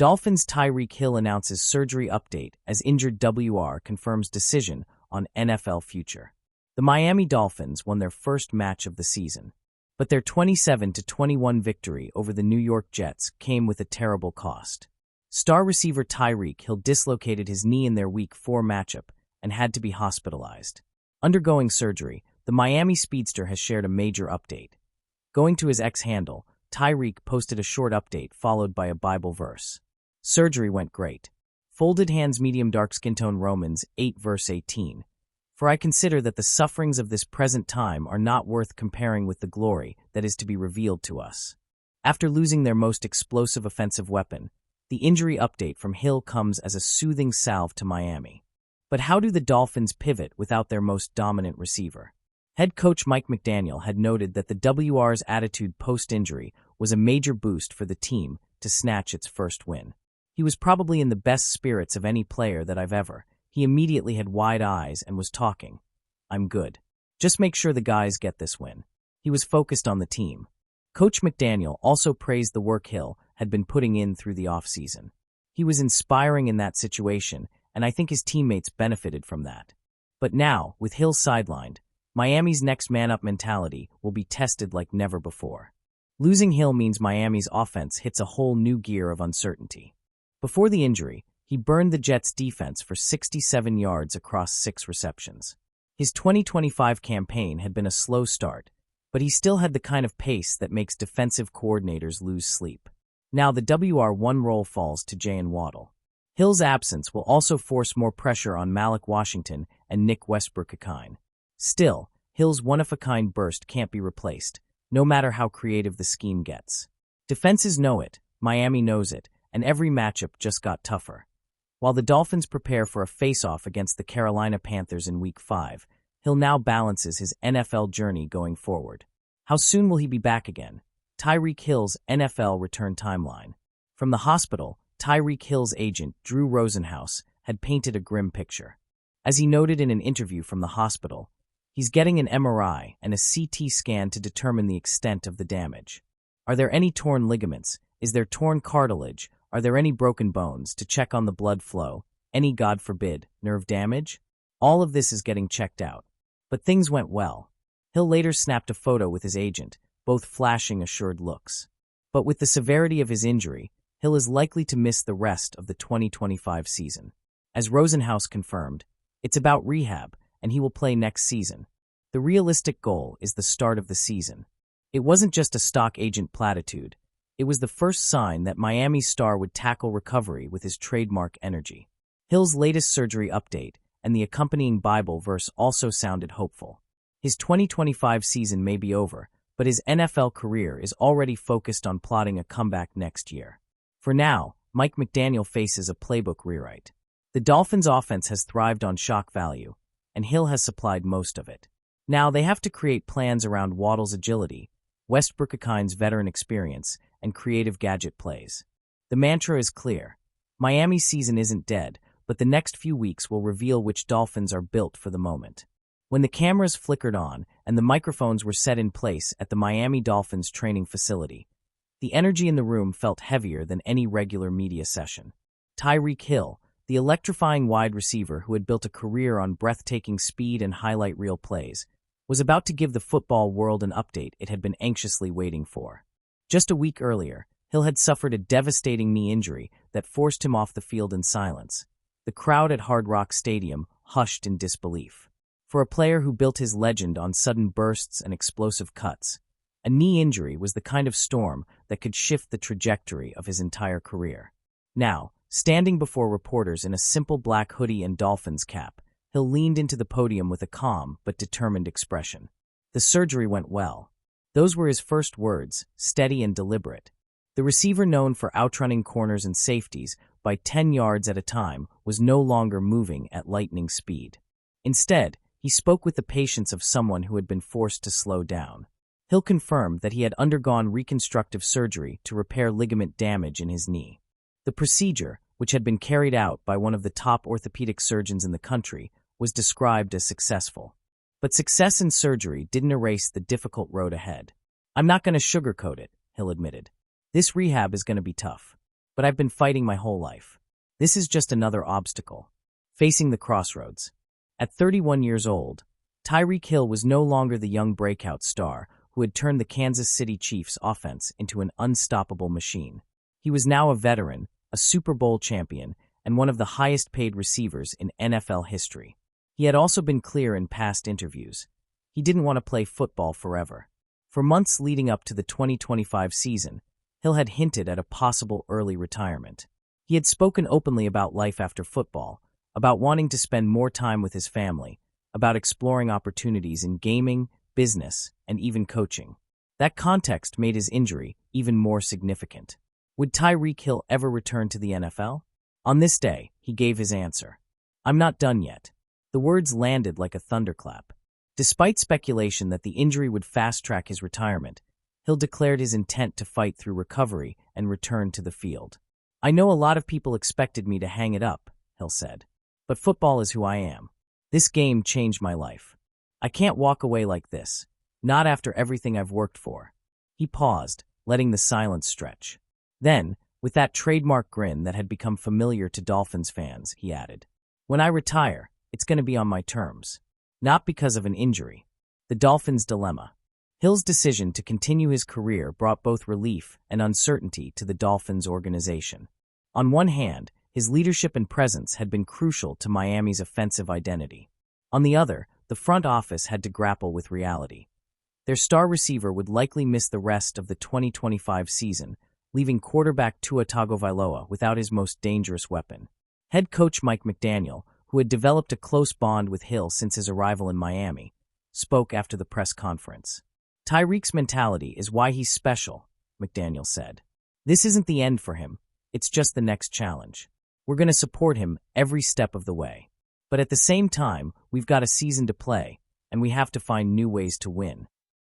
Dolphins Tyreek Hill announces surgery update as injured WR confirms decision on NFL future. The Miami Dolphins won their first match of the season, but their 27-21 victory over the New York Jets came with a terrible cost. Star receiver Tyreek Hill dislocated his knee in their Week 4 matchup and had to be hospitalized. Undergoing surgery, the Miami speedster has shared a major update. Going to his X handle, Tyreek posted a short update followed by a Bible verse. Surgery went great. Folded hands, medium dark skin tone, Romans 8 verse 18. For I consider that the sufferings of this present time are not worth comparing with the glory that is to be revealed to us. After losing their most explosive offensive weapon, the injury update from Hill comes as a soothing salve to Miami. But how do the Dolphins pivot without their most dominant receiver? Head coach Mike McDaniel had noted that the WR's attitude post-injury was a major boost for the team to snatch its first win. He was probably in the best spirits of any player that I've ever. He immediately had wide eyes and was talking. I'm good. Just make sure the guys get this win. He was focused on the team. Coach McDaniel also praised the work Hill had been putting in through the offseason. He was inspiring in that situation, and I think his teammates benefited from that. But now, with Hill sidelined, Miami's next man-up mentality will be tested like never before. Losing Hill means Miami's offense hits a whole new gear of uncertainty. Before the injury, he burned the Jets' defense for 67 yards across 6 receptions. His 2025 campaign had been a slow start, but he still had the kind of pace that makes defensive coordinators lose sleep. Now the WR1 role falls to Jaylen Waddle. Hill's absence will also force more pressure on Malik Washington and Nick Westbrook-Akine. Still, Hill's one-of-a-kind burst can't be replaced, no matter how creative the scheme gets. Defenses know it, Miami knows it, and every matchup just got tougher. While the Dolphins prepare for a face-off against the Carolina Panthers in Week 5, Hill now balances his NFL journey going forward. How soon will he be back again? Tyreek Hill's NFL return timeline. From the hospital, Tyreek Hill's agent, Drew Rosenhaus, had painted a grim picture. As he noted in an interview from the hospital, he's getting an MRI and a CT scan to determine the extent of the damage. Are there any torn ligaments? Is there torn cartilage? Are there any broken bones to check on the blood flow? Any, God forbid, nerve damage? All of this is getting checked out. But things went well. Hill later snapped a photo with his agent, both flashing assured looks. But with the severity of his injury, Hill is likely to miss the rest of the 2025 season. As Rosenhaus confirmed, it's about rehab, and he will play next season. The realistic goal is the start of the season. It wasn't just a stock agent platitude. It was the first sign that Miami's star would tackle recovery with his trademark energy. Hill's latest surgery update and the accompanying Bible verse also sounded hopeful. His 2025 season may be over, but his NFL career is already focused on plotting a comeback next year. For now, Mike McDaniel faces a playbook rewrite. The Dolphins' offense has thrived on shock value, and Hill has supplied most of it. Now they have to create plans around Waddle's agility, Westbrook-Akine's veteran experience, and creative gadget plays. The mantra is clear. Miami's season isn't dead, but the next few weeks will reveal which Dolphins are built for the moment. When the cameras flickered on and the microphones were set in place at the Miami Dolphins training facility, the energy in the room felt heavier than any regular media session. Tyreek Hill, the electrifying wide receiver who had built a career on breathtaking speed and highlight reel plays, was about to give the football world an update it had been anxiously waiting for. Just a week earlier, Hill had suffered a devastating knee injury that forced him off the field in silence. The crowd at Hard Rock Stadium hushed in disbelief. For a player who built his legend on sudden bursts and explosive cuts, a knee injury was the kind of storm that could shift the trajectory of his entire career. Now, standing before reporters in a simple black hoodie and Dolphins cap, Hill leaned into the podium with a calm but determined expression. The surgery went well. Those were his first words, steady and deliberate. The receiver known for outrunning corners and safeties by 10 yards at a time was no longer moving at lightning speed. Instead, he spoke with the patience of someone who had been forced to slow down. Hill confirmed that he had undergone reconstructive surgery to repair ligament damage in his knee. The procedure, which had been carried out by one of the top orthopedic surgeons in the country, was described as successful. But success in surgery didn't erase the difficult road ahead. I'm not going to sugarcoat it, Hill admitted. This rehab is going to be tough. but I've been fighting my whole life. This is just another obstacle. Facing the crossroads. At 31 years old, Tyreek Hill was no longer the young breakout star who had turned the Kansas City Chiefs' offense into an unstoppable machine. He was now a veteran, a Super Bowl champion, and one of the highest-paid receivers in NFL history. He had also been clear in past interviews. He didn't want to play football forever. For months leading up to the 2025 season, Hill had hinted at a possible early retirement. He had spoken openly about life after football, about wanting to spend more time with his family, about exploring opportunities in gaming, business, and even coaching. That context made his injury even more significant. Would Tyreek Hill ever return to the NFL? On this day, he gave his answer. "I'm not done yet." The words landed like a thunderclap. Despite speculation that the injury would fast-track his retirement, Hill declared his intent to fight through recovery and return to the field. "I know a lot of people expected me to hang it up," Hill said. "But football is who I am. This game changed my life. I can't walk away like this, not after everything I've worked for." He paused, letting the silence stretch. Then, with that trademark grin that had become familiar to Dolphins fans, he added, "When I retire, it's going to be on my terms. Not because of an injury." The Dolphins' dilemma. Hill's decision to continue his career brought both relief and uncertainty to the Dolphins organization. On one hand, his leadership and presence had been crucial to Miami's offensive identity. On the other, the front office had to grapple with reality. Their star receiver would likely miss the rest of the 2025 season, leaving quarterback Tua Tagovailoa without his most dangerous weapon. Head coach Mike McDaniel, who had developed a close bond with Hill since his arrival in Miami, spoke after the press conference. "Tyreek's mentality is why he's special," McDaniel said. "This isn't the end for him, it's just the next challenge. We're going to support him every step of the way. But at the same time, we've got a season to play, and we have to find new ways to win."